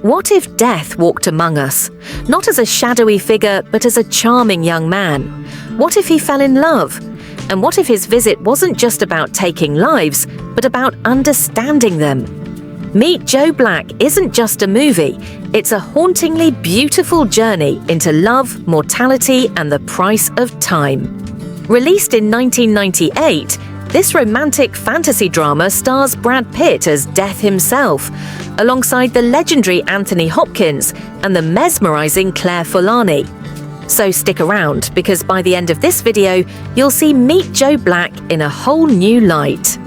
What if death walked among us, not as a shadowy figure, but as a charming young man? What if he fell in love? And what if his visit wasn't just about taking lives, but about understanding them? Meet Joe Black isn't just a movie, it's a hauntingly beautiful journey into love, mortality, and the price of time. Released in 1998, this romantic fantasy drama stars Brad Pitt as Death himself, alongside the legendary Anthony Hopkins and the mesmerizing Claire Forlani. So stick around, because by the end of this video, you'll see Meet Joe Black in a whole new light.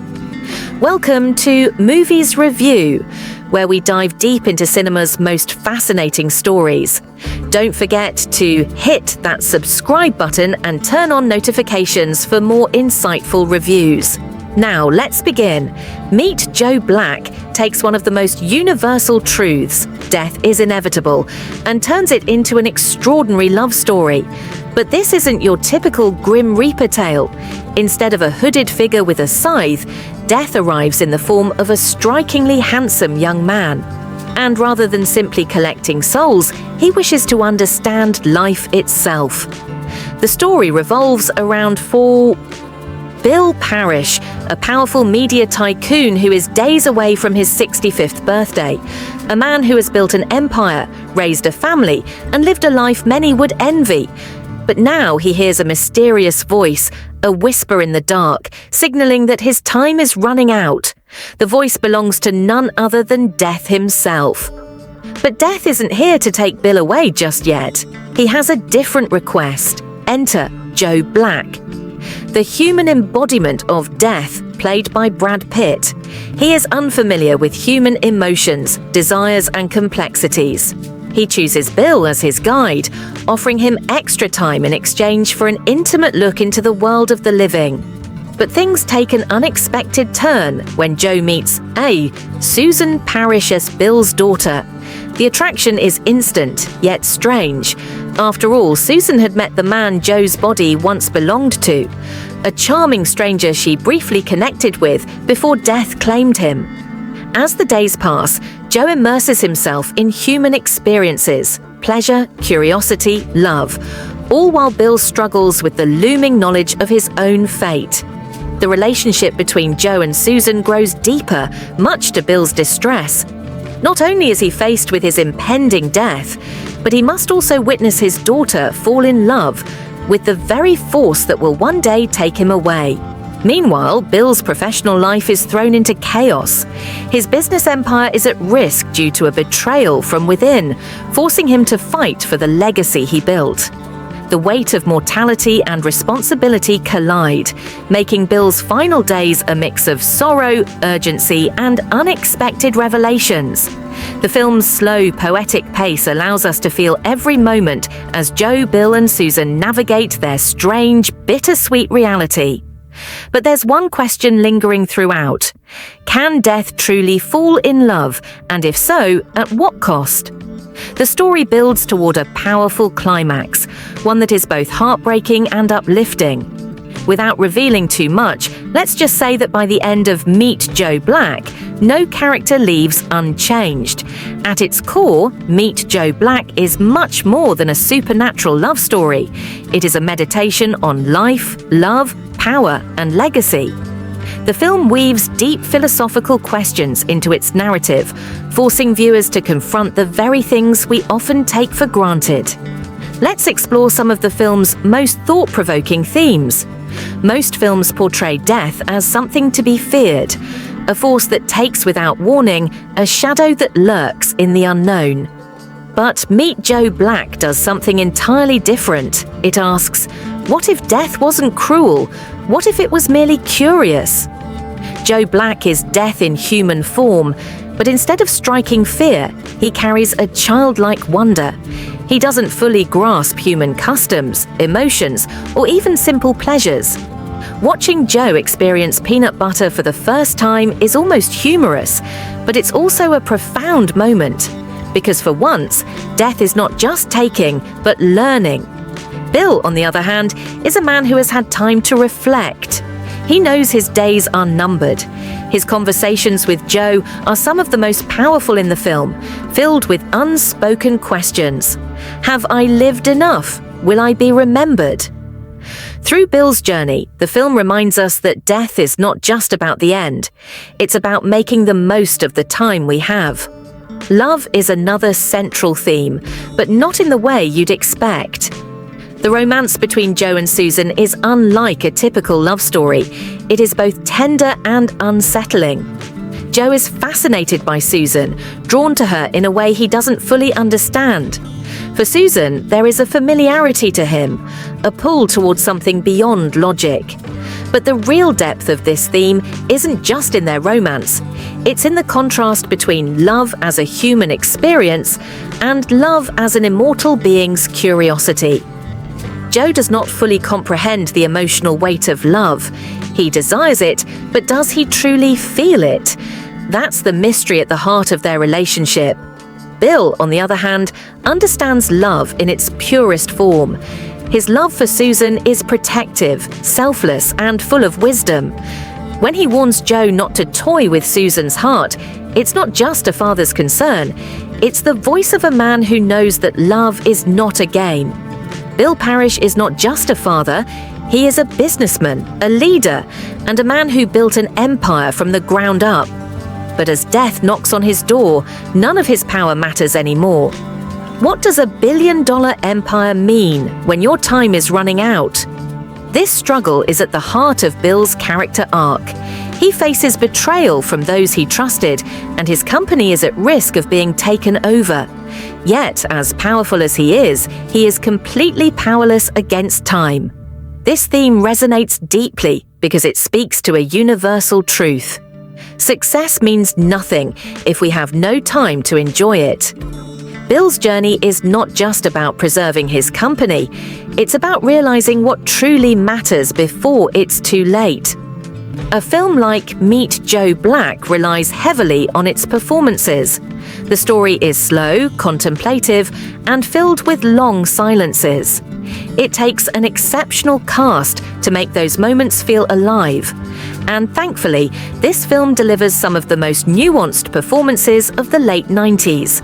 Welcome to Movies Review, where we dive deep into cinema's most fascinating stories. Don't forget to hit that subscribe button and turn on notifications for more insightful reviews. Now, let's begin. Meet Joe Black takes one of the most universal truths, death is inevitable, and turns it into an extraordinary love story. But this isn't your typical Grim Reaper tale. Instead of a hooded figure with a scythe, death arrives in the form of a strikingly handsome young man. And rather than simply collecting souls, he wishes to understand life itself. The story revolves around Bill Parrish, a powerful media tycoon who is days away from his 65th birthday. A man who has built an empire, raised a family, and lived a life many would envy. But now he hears a mysterious voice, a whisper in the dark, signaling that his time is running out. The voice belongs to none other than Death himself. But Death isn't here to take Bill away just yet. He has a different request. Enter Joe Black, the human embodiment of death, played by Brad Pitt. He is unfamiliar with human emotions, desires, and complexities. He chooses Bill as his guide, offering him extra time in exchange for an intimate look into the world of the living. But things take an unexpected turn when Joe meets Susan Parrish as Bill's daughter. The attraction is instant, yet strange. After all, Susan had met the man Joe's body once belonged to, a charming stranger she briefly connected with before death claimed him. As the days pass, Joe immerses himself in human experiences, pleasure, curiosity, love, all while Bill struggles with the looming knowledge of his own fate. The relationship between Joe and Susan grows deeper, much to Bill's distress. Not only is he faced with his impending death, but he must also witness his daughter fall in love with the very force that will one day take him away. Meanwhile, Bill's professional life is thrown into chaos. His business empire is at risk due to a betrayal from within, forcing him to fight for the legacy he built. The weight of mortality and responsibility collide, making Bill's final days a mix of sorrow, urgency, and unexpected revelations. The film's slow, poetic pace allows us to feel every moment as Joe, Bill, and Susan navigate their strange, bittersweet reality. But there's one question lingering throughout. Can death truly fall in love? And if so, at what cost? The story builds toward a powerful climax, one that is both heartbreaking and uplifting. Without revealing too much, let's just say that by the end of Meet Joe Black, no character leaves unchanged. At its core, Meet Joe Black is much more than a supernatural love story. It is a meditation on life, love, power, and legacy. The film weaves deep philosophical questions into its narrative, forcing viewers to confront the very things we often take for granted. Let's explore some of the film's most thought-provoking themes. Most films portray death as something to be feared, a force that takes without warning, a shadow that lurks in the unknown. But Meet Joe Black does something entirely different. It asks, what if death wasn't cruel? What if it was merely curious? Joe Black is death in human form, but instead of striking fear, he carries a childlike wonder. He doesn't fully grasp human customs, emotions, or even simple pleasures. Watching Joe experience peanut butter for the first time is almost humorous, but it's also a profound moment. Because for once, death is not just taking, but learning. Bill, on the other hand, is a man who has had time to reflect. He knows his days are numbered. His conversations with Joe are some of the most powerful in the film, filled with unspoken questions. Have I lived enough? Will I be remembered? Through Bill's journey, the film reminds us that death is not just about the end. It's about making the most of the time we have. Love is another central theme, but not in the way you'd expect. The romance between Joe and Susan is unlike a typical love story. It is both tender and unsettling. Joe is fascinated by Susan, drawn to her in a way he doesn't fully understand. For Susan, there is a familiarity to him, a pull towards something beyond logic. But the real depth of this theme isn't just in their romance. It's in the contrast between love as a human experience and love as an immortal being's curiosity. Joe does not fully comprehend the emotional weight of love. He desires it, but does he truly feel it? That's the mystery at the heart of their relationship. Bill, on the other hand, understands love in its purest form. His love for Susan is protective, selfless, and full of wisdom. When he warns Joe not to toy with Susan's heart, it's not just a father's concern. It's the voice of a man who knows that love is not a game. Bill Parrish is not just a father, he is a businessman, a leader, and a man who built an empire from the ground up. But as death knocks on his door, none of his power matters anymore. What does $1 billion empire mean when your time is running out? This struggle is at the heart of Bill's character arc. He faces betrayal from those he trusted, and his company is at risk of being taken over. Yet, as powerful as he is completely powerless against time. This theme resonates deeply because it speaks to a universal truth. Success means nothing if we have no time to enjoy it. Bill's journey is not just about preserving his company, it's about realizing what truly matters before it's too late. A film like Meet Joe Black relies heavily on its performances. The story is slow, contemplative, and filled with long silences. It takes an exceptional cast to make those moments feel alive. And thankfully, this film delivers some of the most nuanced performances of the late 90s.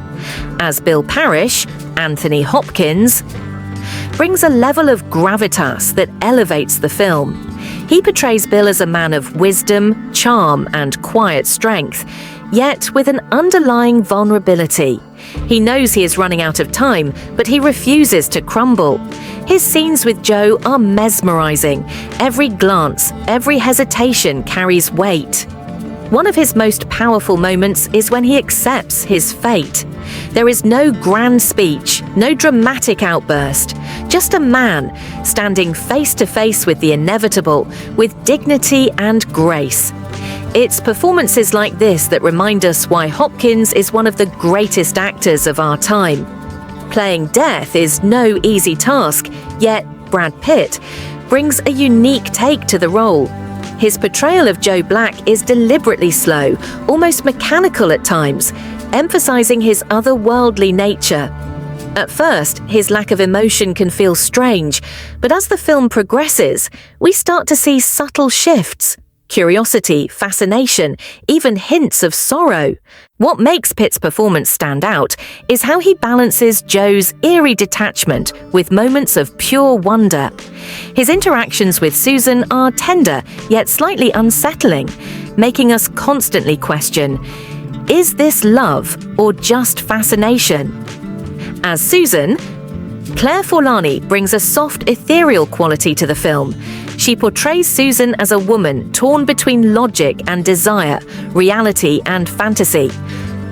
As Bill Parrish, Anthony Hopkins brings a level of gravitas that elevates the film. He portrays Bill as a man of wisdom, charm, and quiet strength, yet with an underlying vulnerability. He knows he is running out of time, but he refuses to crumble. His scenes with Joe are mesmerizing. Every glance, every hesitation carries weight. One of his most powerful moments is when he accepts his fate. There is no grand speech, no dramatic outburst, just a man standing face to face with the inevitable, with dignity and grace. It's performances like this that remind us why Hopkins is one of the greatest actors of our time. Playing death is no easy task, yet Brad Pitt brings a unique take to the role. His portrayal of Joe Black is deliberately slow, almost mechanical at times, emphasizing his otherworldly nature. At first, his lack of emotion can feel strange, but as the film progresses, we start to see subtle shifts. Curiosity, fascination, even hints of sorrow. What makes Pitt's performance stand out is how he balances Joe's eerie detachment with moments of pure wonder. His interactions with Susan are tender, yet slightly unsettling, making us constantly question, is this love or just fascination? As Susan, Claire Forlani brings a soft, ethereal quality to the film. She portrays Susan as a woman torn between logic and desire, reality and fantasy.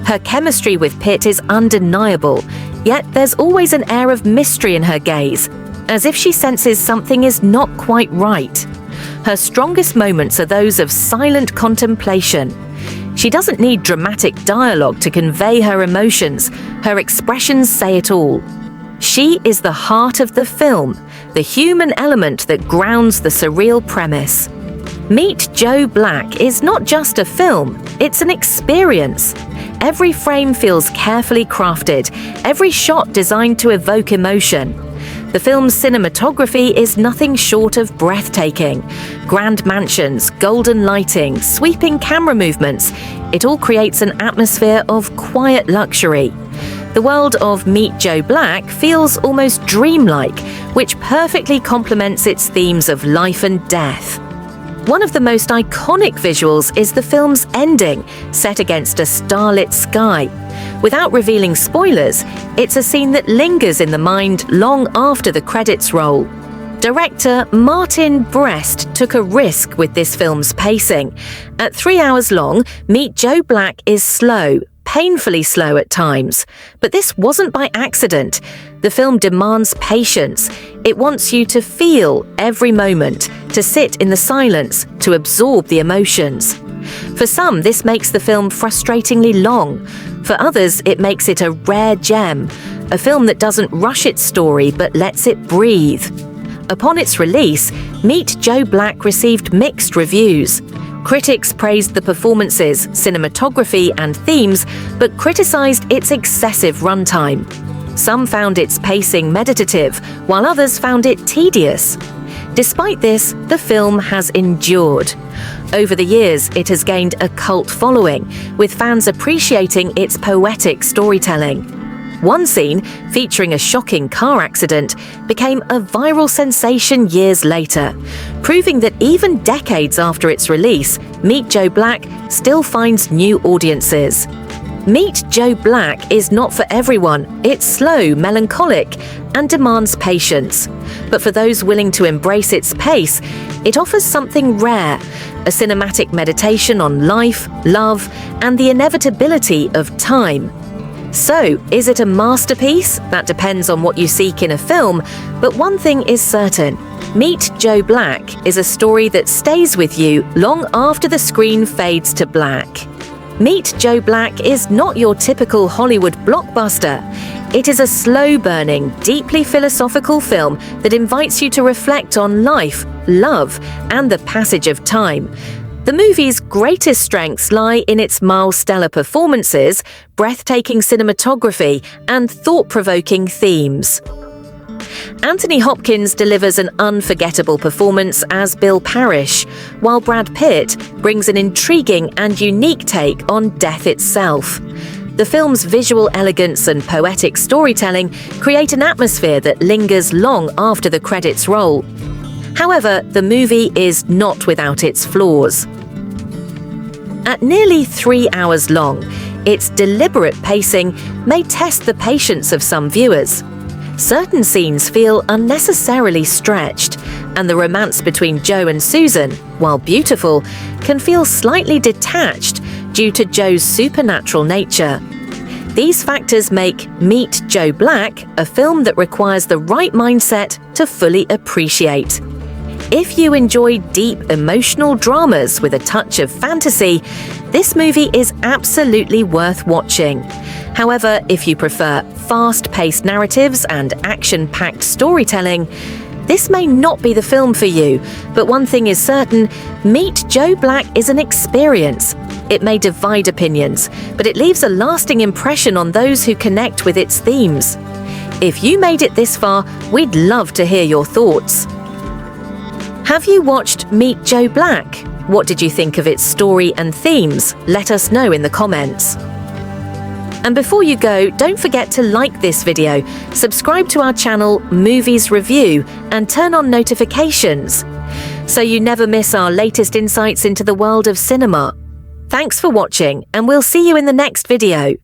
Her chemistry with Pitt is undeniable, yet there's always an air of mystery in her gaze, as if she senses something is not quite right. Her strongest moments are those of silent contemplation. She doesn't need dramatic dialogue to convey her emotions. Her expressions say it all. She is the heart of the film, the human element that grounds the surreal premise. Meet Joe Black is not just a film, it's an experience. Every frame feels carefully crafted, every shot designed to evoke emotion. The film's cinematography is nothing short of breathtaking. Grand mansions, golden lighting, sweeping camera movements, it all creates an atmosphere of quiet luxury. The world of Meet Joe Black feels almost dreamlike, which perfectly complements its themes of life and death. One of the most iconic visuals is the film's ending, set against a starlit sky. Without revealing spoilers, it's a scene that lingers in the mind long after the credits roll. Director Martin Brest took a risk with this film's pacing. At 3 hours long, Meet Joe Black is slow, painfully slow at times. But this wasn't by accident. The film demands patience. It wants you to feel every moment, to sit in the silence, to absorb the emotions. For some, this makes the film frustratingly long. For others, it makes it a rare gem, a film that doesn't rush its story but lets it breathe. Upon its release, Meet Joe Black received mixed reviews. Critics praised the performances, cinematography, and themes, but criticized its excessive runtime. Some found its pacing meditative, while others found it tedious. Despite this, the film has endured. Over the years, it has gained a cult following, with fans appreciating its poetic storytelling. One scene, featuring a shocking car accident, became a viral sensation years later, proving that even decades after its release, Meet Joe Black still finds new audiences. Meet Joe Black is not for everyone. It's slow, melancholic, and demands patience. But for those willing to embrace its pace, it offers something rare, a cinematic meditation on life, love, and the inevitability of time. So, is it a masterpiece? That depends on what you seek in a film, but one thing is certain. Meet Joe Black is a story that stays with you long after the screen fades to black. Meet Joe Black is not your typical Hollywood blockbuster. It is a slow-burning, deeply philosophical film that invites you to reflect on life, love, and the passage of time. The movie's greatest strengths lie in its mild-stellar performances, breathtaking cinematography, and thought-provoking themes. Anthony Hopkins delivers an unforgettable performance as Bill Parrish, while Brad Pitt brings an intriguing and unique take on death itself. The film's visual elegance and poetic storytelling create an atmosphere that lingers long after the credits roll. However, the movie is not without its flaws. At nearly 3 hours long, its deliberate pacing may test the patience of some viewers. Certain scenes feel unnecessarily stretched, and the romance between Joe and Susan, while beautiful, can feel slightly detached due to Joe's supernatural nature. These factors make Meet Joe Black a film that requires the right mindset to fully appreciate. If you enjoy deep emotional dramas with a touch of fantasy, this movie is absolutely worth watching. However, if you prefer fast-paced narratives and action-packed storytelling, this may not be the film for you. But one thing is certain, Meet Joe Black is an experience. It may divide opinions, but it leaves a lasting impression on those who connect with its themes. If you made it this far, we'd love to hear your thoughts. Have you watched Meet Joe Black? What did you think of its story and themes? Let us know in the comments. And before you go, don't forget to like this video, subscribe to our channel Movies Review, and turn on notifications so you never miss our latest insights into the world of cinema. Thanks for watching, and we'll see you in the next video.